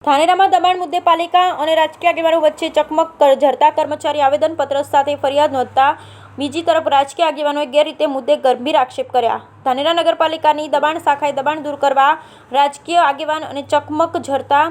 ધાનેરામાં દબાણ મુદ્દે પાલિકા અને રાજકીય આગેવાનો વચ્ચે ચકમક ઝરતા કર્મચારી આવેદનપત્ર સાથે ફરિયાદ નોંધતા બીજી તરફ રાજકીય આગેવાનોએ ગેરરીતે મુદ્દે ગંભીર આક્ષેપ કર્યા। ધાનેરા નગરપાલિકાની દબાણ શાખાએ દબાણ દૂર કરવા રાજકીય આગેવાન અને ચકમક ઝરતા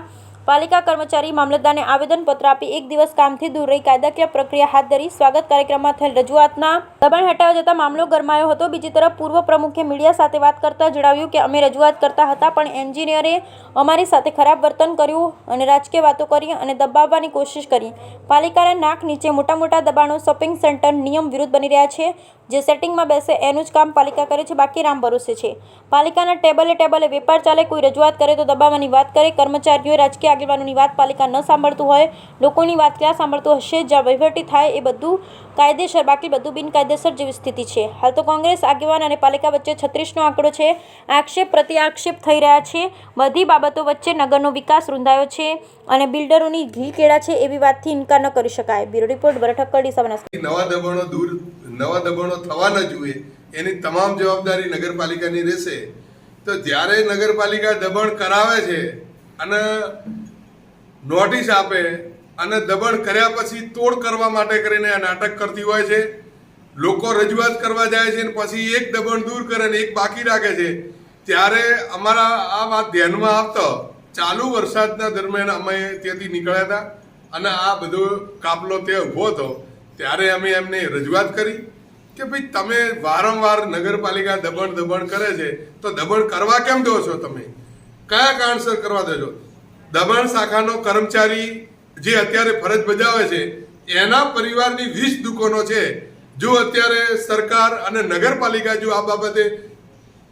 પાલિકા કર્મચારી મામલતદારને આવેદનપત્ર આપી એક દિવસ કામથી દૂર રહી કાયદાકીય પ્રક્રિયા હાથ ધરી સ્વાગત કાર્યક્રમમાં થયેલ રજૂઆતના દબાણ હટાવવા જતાં મામલો ગરમાયો હતો। બીજી તરફ પૂર્વ પ્રમુખે મીડિયા સાથે વાત કરતા જણાવ્યું કે અમે રજૂઆત કરતા હતા પણ એન્જિનિયરે અમારી સાથે ખરાબ વર્તન કર્યું અને રાજકીય વાતો કરી અને દબાવવાની કોશિશ કરી। પાલિકાના નાક નીચે મોટા મોટા દબાણો શોપિંગ સેન્ટર નિયમ વિરુદ્ધ બની રહ્યા છે। જે સેટિંગમાં બેસે એનું જ કામ પાલિકા કરે છે, બાકી રામ ભરોસે છે। પાલિકાના ટેબલે વેપાર ચાલે, કોઈ રજૂઆત કરે તો દબાવવાની વાત કરે। કર્મચારીઓએ રાજકીય આગેવાનોની વાત પાલિકા ન સાંભળતું હોય, લોકોની વાત ક્યાં સાંભળતું હશે? જ્યાં વહીવટી થાય એ બધું કાયદેસર, બાકી બધું બિનકાયદેસર જેવી સ્થિતિ છે। હાલ તો કોંગ્રેસ આગેવાન અને પાલિકા વચ્ચે 36નો આંકડો છે। આક્ષેપ પ્રત્યાક્ષેપ થઈ રહ્યા છે। બધી બાબતો વચ્ચે નગરનો વિકાસ રૂંધાયો છે અને બિલ્ડરોની ઘી કેળા છે એવી વાતથી ઇનકાર ન કરી શકાય। બ્યુરો રિપોર્ટ બરઠક્કડી બનાસકાંઠા। નવા દબાણો થવા ન જોઈએ એની તમામ જવાબદારી નગરપાલિકાની રહેશે। તો જ્યારે નગરપાલિકા દબાણ કરાવે છે અને નોટિસ આપે અને દબાણ કર્યા પછી તોડ કરવા માટે કરીને આ નાટક કરતી હોય છે। લોકો રજૂઆત કરવા જાય છે અને પછી એક દબાણ દૂર કરે ને એક બાકી રાખે છે। ત્યારે અમારા આ વાત ધ્યાનમાં આવતો ચાલુ વરસાદના દરમિયાન અમે ત્યાંથી નીકળ્યા હતા અને આ બધો કાફલો ત્યાં ઊભો હતો। ત્યારે અમે એમને રજૂઆત કરી કે ભાઈ તમે વારંવાર નગરપાલિકા દબાણ કરે છે તો દબાણ કરવા કેમ દો છો? તમે કયા કારણસર કરવા દો છો? દબાણ શાખાનો કર્મચારી જે અત્યારે ફરજ બજાવે છે એના પરિવારની 20 દુકાનો છે। જો અત્યારે સરકાર અને નગરપાલિકા જો આ બાબતે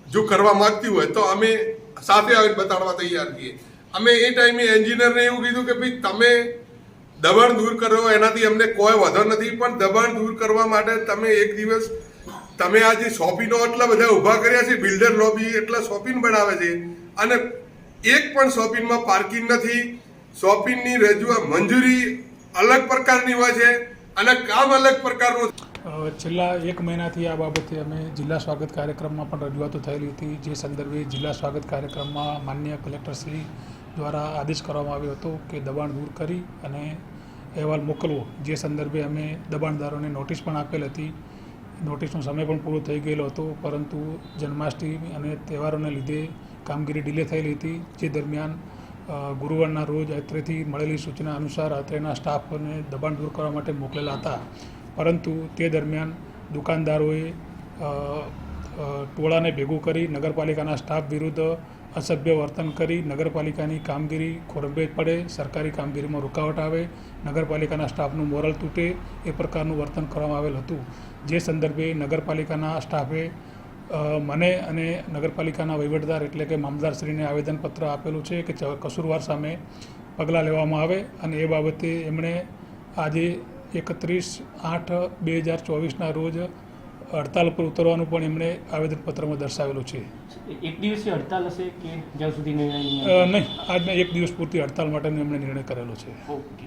જો કરવા માંગતી હોય તો અમે સાથે આવીને બતાડવા તૈયાર છીએ। અમે એ ટાઈમે એન્જિનિયરને એવું કીધું કે ભાઈ તમે દબાણ દૂર કરો એનાથી અમને કોઈ વાંધો નથી, પણ દબાણ દૂર કરવા માટે તમે એક દિવસ તમે આ જે શોપિંગો એટલા બધા ઊભા કર્યા છે, બિલ્ડર લોબી એટલા શોપિંગ બનાવે છે અને એક પણ શોપિંગમાં પાર્કિંગ નથી। શોપિંગની રજૂઆત મંજૂરી અલગ પ્રકારની હોય છે અને કામ અલગ પ્રકારનું। છેલ્લા 1 મહિનાથી આ બાબતે અમે જિલ્લા સ્વાગત કાર્યક્રમમાં પણ રજૂઆતો થયેલી હતી। જે સંદર્ભે જિલ્લા સ્વાગત કાર્યક્રમમાં માનનીય કલેક્ટરશ્રી દ્વારા આદેશ કરવામાં આવ્યો હતો કે દબાણ દૂર કરી અને અહેવાલ મોકલવો। જે સંદર્ભે અમે દબાણદારોને નોટિસ પણ આપેલ હતી। નોટિસનો સમય પણ પૂરો થઈ ગયેલો હતો, પરંતુ જન્માષ્ટમી અને તહેવારોને લીધે કામગીરી ડિલે થયેલી હતી। જે દરમિયાન ગુરુવારના રોજ અત્રેથી મળેલી સૂચના અનુસાર અત્રેના સ્ટાફને દબાણ દૂર કરવા માટે મોકલેલા હતા, પરંતુ તે દરમિયાન દુકાનદારોએ ટોળાને ભેગું કરી નગરપાલિકાના સ્ટાફ વિરુદ્ધ અસભ્ય વર્તન કરી નગરપાલિકાની કામગીરી ખોરંભે પડે, સરકારી કામગીરીમાં રૂકાવટ આવે, નગરપાલિકાના સ્ટાફનું મોરલ તૂટે એ પ્રકારનું વર્તન કરવામાં આવેલ હતું। જે સંદર્ભે નગરપાલિકાના સ્ટાફે મને અને નગરપાલિકાના વહીવટદાર એટલે કે મામલતદારશ્રીને આવેદનપત્ર આપેલું છે કે કસૂરવાર સામે પગલાં લેવામાં આવે અને એ બાબતે એમણે આજે 31/8/2024ના રોજ હડતાલ પર ઉતરવાનું પણ એમણે આવેદનપત્રમાં દર્શાવેલું છે। એક દિવસની હડતાલ હશે કે જ્યાં સુધી નહીં, આજના 1 દિવસ પૂરતી હડતાલ માટેનો એમણે નિર્ણય કરેલો છે। ઓકે।